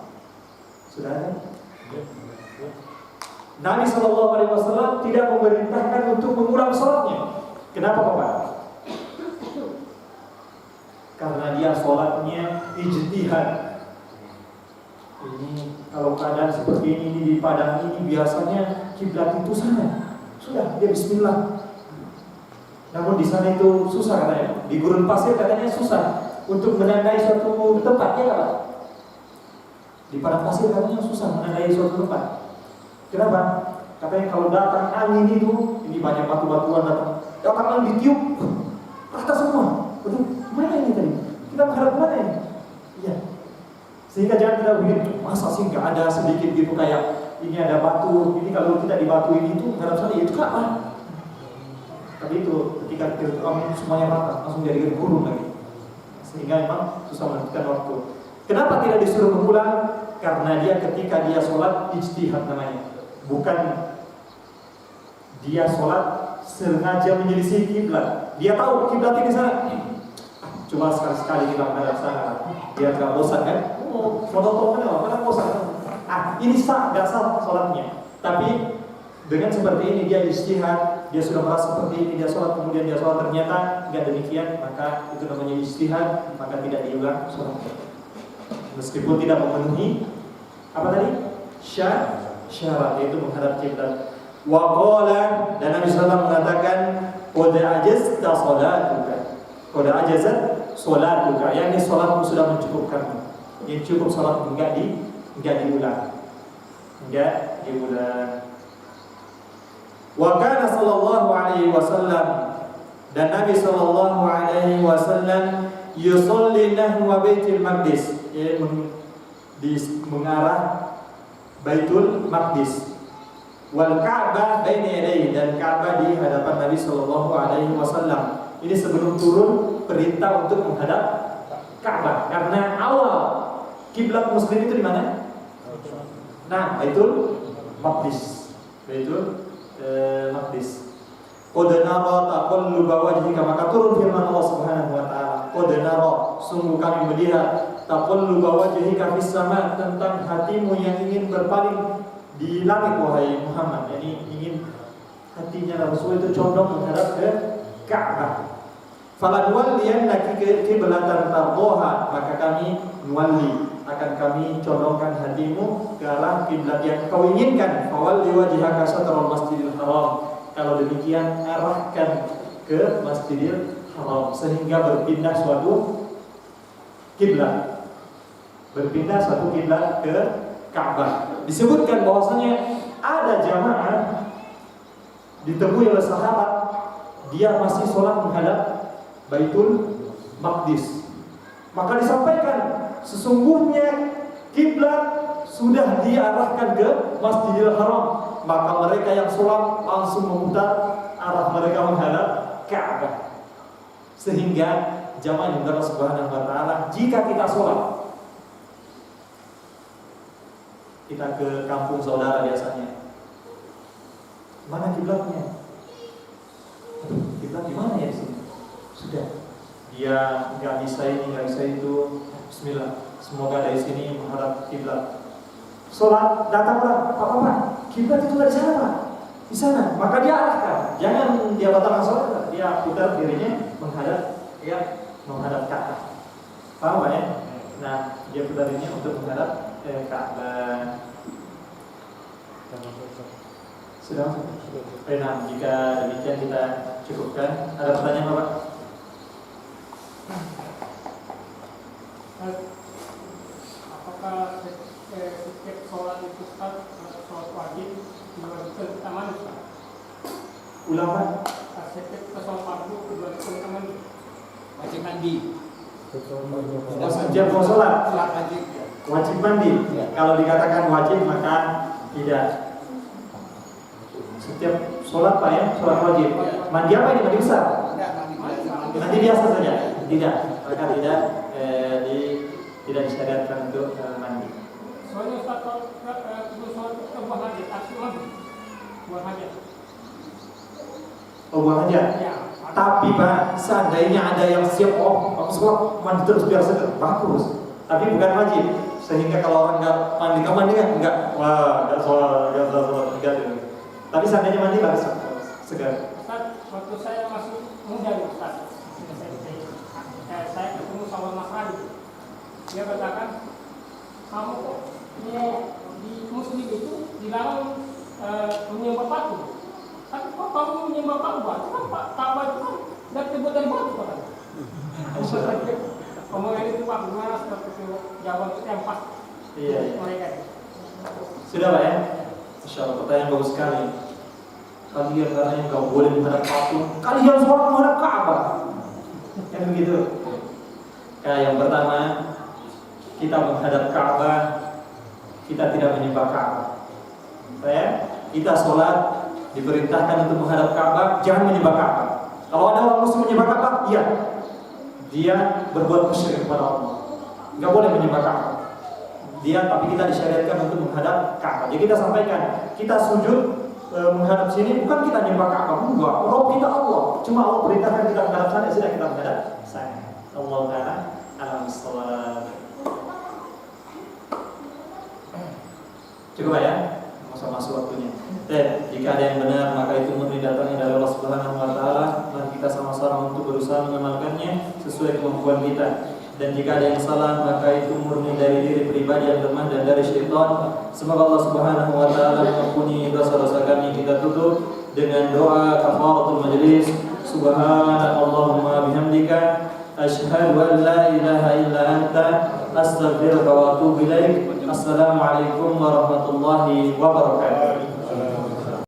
Sudah ada? Nabi sallallahu alaihi wasallam tidak memerintahkan untuk mengulang salatnya. Kenapa, Bapak? Karena dia salatnya ijtihad. Ini kalau keadaan seperti ini di padang ini biasanya kiblat itu sana. Sudah, dia bismillah. Namun di sana itu susah katanya. Di gurun pasir katanya susah untuk menandai suatu tempat, ya Pak? Di padang pasir katanya susah menandai suatu tempat. Kenapa? Katanya kalau datang angin itu, ini banyak batu-batuan datang angin ditiup rata semua. Waduh, mana ini tadi? Kita menghadap mana ini? Iya. Sehingga jangan kita begini, masa sih nggak ada sedikit gitu kayak ini ada batu, ini kalau kita di batu ini itu menghadap sana, itu apa? Tapi itu ketika angin semuanya rata, langsung jadi gurun lagi. Sehingga memang susah menentukan waktu. Kenapa tidak disuruh mengulang? Karena dia ketika dia sholat ijtihad namanya. Bukan dia sholat sengaja menyelisih kiblat. Dia tahu kiblat di sana. Cuma sekali-sekali kita menghadap sana, biar nggak bosan kan? Oh, monoton kan? Bosan. Ini sah, nggak sah sholatnya. Tapi dengan seperti ini dia ijtihad, dia sudah merasa seperti ini, dia sholat, kemudian dia sholat ternyata nggak demikian, maka itu namanya ijtihad, maka tidak diulang sholatnya. Meskipun tidak memenuhi apa tadi? Syarat, yaitu menghadap kiblat. Wa qala, dan Nabi sallallahu mengatakan, qad ajazta salatuka. Qad ajazat salatuka, yakni salatmu sudah mencukupkan. Yang cukup salat enggak diulang. Enggak diulang. Wa kana sallallahu alaihi wasallam, dan Nabi sallallahu alaihi wasallam yusalli nahwa Baitul Maqdis, mengarah Baitul Maqdis, wal Ka'bah baina yadayhi, dan Ka'bah di hadapan Nabi sallallahu alaihi wasallam. Ini sebelum turun perintah untuk menghadap Ka'bah, karena awal kiblat muslim itu di mana? Nah, Baitul Maqdis. Baitul Maqdis. Qad nara taqalluba wajhika, maka turun firman Allah Subhanahu wa taala. Qad nara, sungguh kami melihat, taqalluba wajhika fis sama, tentang hatimu yang ingin berpaling di langit wahai Muhammad. Yani ingin hatinya Rasul itu condong menghadap ke Ka'bah. Falan walliyannaka qiblatan tardhaha, maka kami nuwalli, akan kami condongkan hatimu ke arah kiblat yang kau inginkan. Fawalli wajhaka syatral Masjidil Haram. Kalau demikian, arahkan ke Masjidil Haram, sehingga berpindah suatu kiblat. Berpindah satu kiblat ke Ka'bah. Disebutkan bahwasanya ada jamaah ditemui oleh sahabat, dia masih sholat menghadap Baitul Maqdis. Maka disampaikan, sesungguhnya kiblat sudah diarahkan ke Masjidil Haram. Maka mereka yang sholat langsung memutar arah mereka menghadap Ka'bah. Sehingga jamaah yang Allah Subhanahu wa taala, jika kita sholat, kita ke kampung saudara biasanya, mana kiblatnya? Kiblat di mana ya di sini? Sudah, dia nggak bisa ini, nggak bisa itu. Bismillah, semoga dari sini menghadap kiblat. Sholat, datanglah, apa-apa, kiblat itu nggak di sana, Pak. Di sana, maka dia arahkan. Jangan dia batalkan sholat, dia putar dirinya menghadap, ya, menghadap Ka'bah. Paham Pak ya? Nah, dia putar dirinya untuk menghadap Ka'bah. Sudah? Nah, jika demikian kita cukupkan. Ada pertanyaan Bapak? Apakah setiap sholat itu Ustaz, sholat wajib diwajibkan utama Ustaz? Ulama? Setiap kita sholat fardu diwajibkan utama. Diwajibkan utama. Wajib mandi. Setiap mau sholat Sholat wajib. Ya. wajib mandi. Ya. Kalau dikatakan wajib maka tidak. Setiap sholat Pak ya, sholat wajib. Mandi apa ini? Mandi besar? Tidak mandi biasa. Mandi biasa saja? Tidak. Maka tidak disyariatkan untuk mandi. Soalnya Ustaz kalau sholat itu buang hajat, asal buang hajat. Oh, buang aja. Ya. Tapi Pak, seandainya ada yang siap, aku sholat mandi terus biar seger, bagus. Tapi bukan wajib. Sehingga kalau orang nggak mandi, kamu mandi nggak? Wah, nggak sholat, enggak. Tapi seandainya mandi bagus, segar. Ustaz, waktu saya masih muda Ustaz, saya ketemu sama Mas Ali. Dia katakan, kamu kok di muslim itu dilarang menyembah patung. Tapi kok kamu menyembah Ka'bah? Kan Ka'bah itu kan dari terbuat dari batu kan? Omongan itu Pak, gimana seperti itu jawaban itu yang pas Iya. mereka. Sudah Pak ya? Masya Allah, pertanyaan bagus sekali. Kalian katanya nggak boleh menghadap patung, kalian sholat menghadap Ka'bah. Kan begitu. Nah, yang pertama, kita menghadap Ka'bah, kita tidak menyembah Ka'bah. Kita sholat diperintahkan untuk menghadap Ka'bah, jangan menyembah Ka'bah. Kalau ada orang muslim menyembah Ka'bah, iya, dia berbuat musyrik kepada Allah. Nggak boleh menyembah Ka'bah. Tapi kita disyariatkan untuk menghadap Ka'bah. Jadi kita sampaikan, kita sujud menghadap sini bukan kita menyembah Ka'bah, enggak. Rob kita Allah. Cuma Allah perintahkan kita menghadap sana, sudah kita menghadap sana. Allah Ta'ala alam sholat. Cukup ya? Masa-masa waktunya. Dan jika ada yang benar maka itu murni datangnya dari Allah Subhanahu wa taala, mari kita sama-sama untuk berusaha mengamalkannya sesuai kemampuan kita. Dan jika ada yang salah maka itu murni dari diri pribadi yang lemah dan dari syaitan. Semoga Allah Subhanahu wa taala mengampuni dosa-dosa kami. Kita tutup dengan doa kafaratul majlis. Subhanallahumma bihamdika asyhadu an la ilaha illa anta astaghfiruka wa atubu ilaik. Assalamualaikum warahmatullahi wabarakatuh.